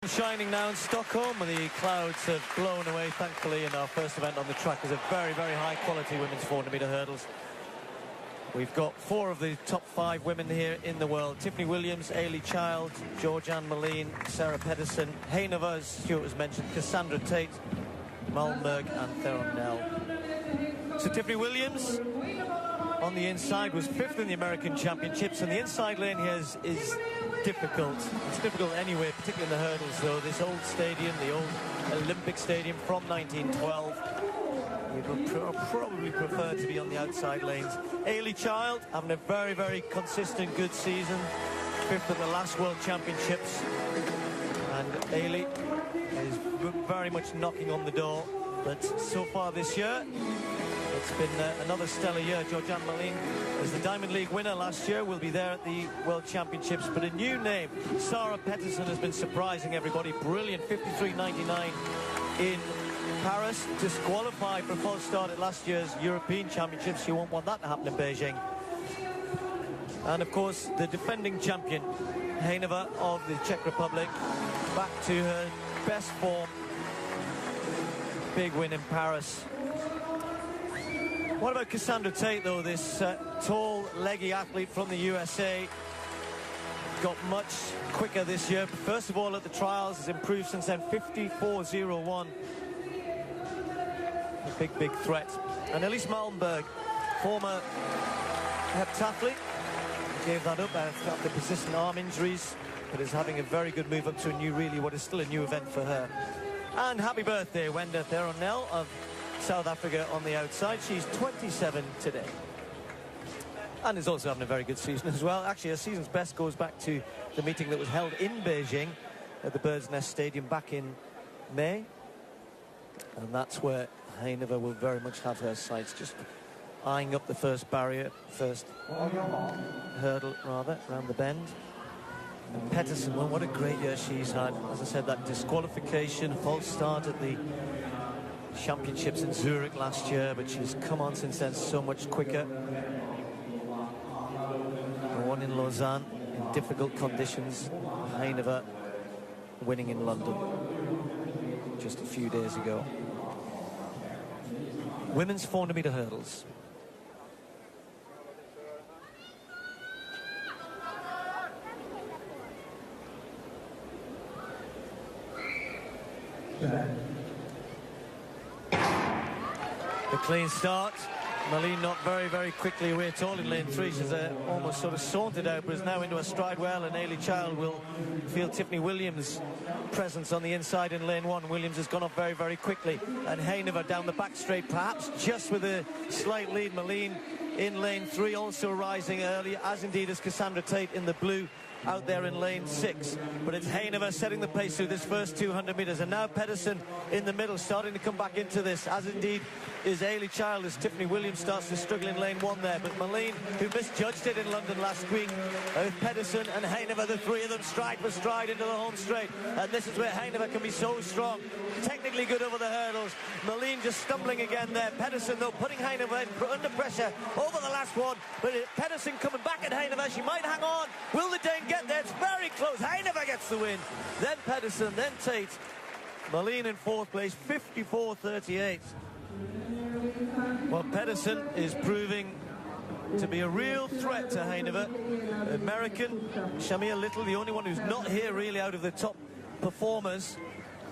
Shining now in Stockholm, and the clouds have blown away, thankfully, and our first event on the track is a very, very high-quality women's 400-metre hurdles. We've got 4 of the top 5 women here in the world. Tiffany Williams, Ailey Child, Georgianne Moline, Sarah Pedersen, Hejnova, as Stuart has mentioned, Cassandra Tate, Malmberg and Theron Nell. So Tiffany Williams on the inside was 5th in the American Championships, and the inside lane here is difficult. It's difficult anyway, particularly in the hurdles, though. This old stadium, the old Olympic Stadium from 1912, we would probably prefer to be on the outside lanes. Ailey Child having a very, very consistent, good season. 5th at the last World Championships. And Ailey is very much knocking on the door. But so far this year, it's been another stellar year. Georgianne Moline, as the Diamond League winner last year, will be there at the World Championships. But a new name, Sarah Pedersen, has been surprising everybody. Brilliant, 53.99 in Paris. Disqualified for a false start at last year's European Championships. You won't want that to happen in Beijing. And of course, the defending champion, Hejnova of the Czech Republic, back to her best form. Big win in Paris. What about Cassandra Tate, though? This tall, leggy athlete from the USA got much quicker this year. First of all, at the trials, has improved since then. 54.01. A big threat. And Elise Malmberg, former heptathlete, gave that up after persistent arm injuries, but is having a very good move up to a new, really what is still a new event for her. And happy birthday, Wenda Theron Nell of South Africa on the outside. She's 27 today. And is also having a very good season as well. Actually, her season's best goes back to the meeting that was held in Beijing at the Bird's Nest Stadium back in May. And that's where Hejnova will very much have her sights, just eyeing up the first barrier, first hurdle, rather, around the bend. And Pedersen, well, what a great year she's had. As I said, that disqualification, false start at the Championships in Zurich last year, but she's come on since then so much quicker. The one in Lausanne in difficult conditions. Hejnova winning in London just a few days ago. Women's 400-metre hurdles. The clean start. Moline not very quickly away at all in lane 3. She's almost sort of sauntered out, but is now into a stride well, and Ailey Child will feel Tiffany Williams' presence on the inside in lane 1. Williams has gone up very quickly, and Hejnova down the back straight, perhaps just with a slight lead. Moline in lane 3, also rising early, as indeed is Cassandra Tate in the blue out there in lane 6. But it's Hejnova setting the pace through this first 200 metres, and now Pedersen in the middle, starting to come back into this, as indeed is Ailey Child, as Tiffany Williams starts to struggle in lane 1 there. But Moline, who misjudged it in London last week, with Pedersen and Hejnova, the 3 of them stride for stride into the home straight, and this is where Hejnova can be so strong, technically good over the hurdles. Moline just stumbling again there. Pedersen, though, putting Hejnova under pressure over the last one, but Pedersen coming back at Hejnova. She might hang on. Will the Dane get there? It's very close. Hejnova gets the win. Then Pedersen, then Tate. Moline in 4th place, 54.38. Well, Pedersen is proving to be a real threat to Hejnova. American Shamir Little, the only one who's not here really out of the top performers.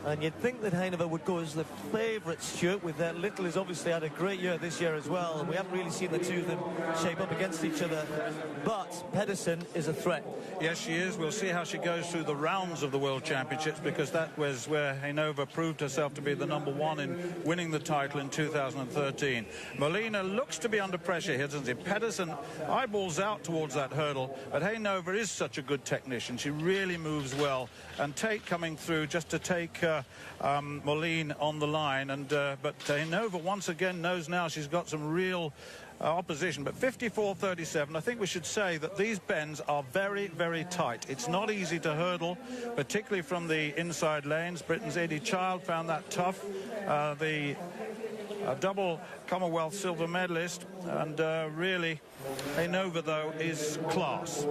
And you'd think that Hejnova would go as the favourite, Stuart, with that. Little has obviously had a great year this year as well, and we haven't really seen the two of them shape up against each other. But Pedersen is a threat. Yes, she is. We'll see how she goes through the rounds of the World Championships, because that was where Hejnova proved herself to be the #1 in winning the title in 2013. Molina looks to be under pressure here, doesn't she? Pedersen eyeballs out towards that hurdle, but Hejnova is such a good technician. She really moves well. And Tate coming through just to take Moline on the line, and but Hejnova once again knows now she's got some real opposition. But 54.37, I think we should say that these bends are very tight. It's not easy to hurdle, particularly from the inside lanes. Britain's Ailey Child found that tough. The double Commonwealth silver medalist, and really Hejnova, though, is class.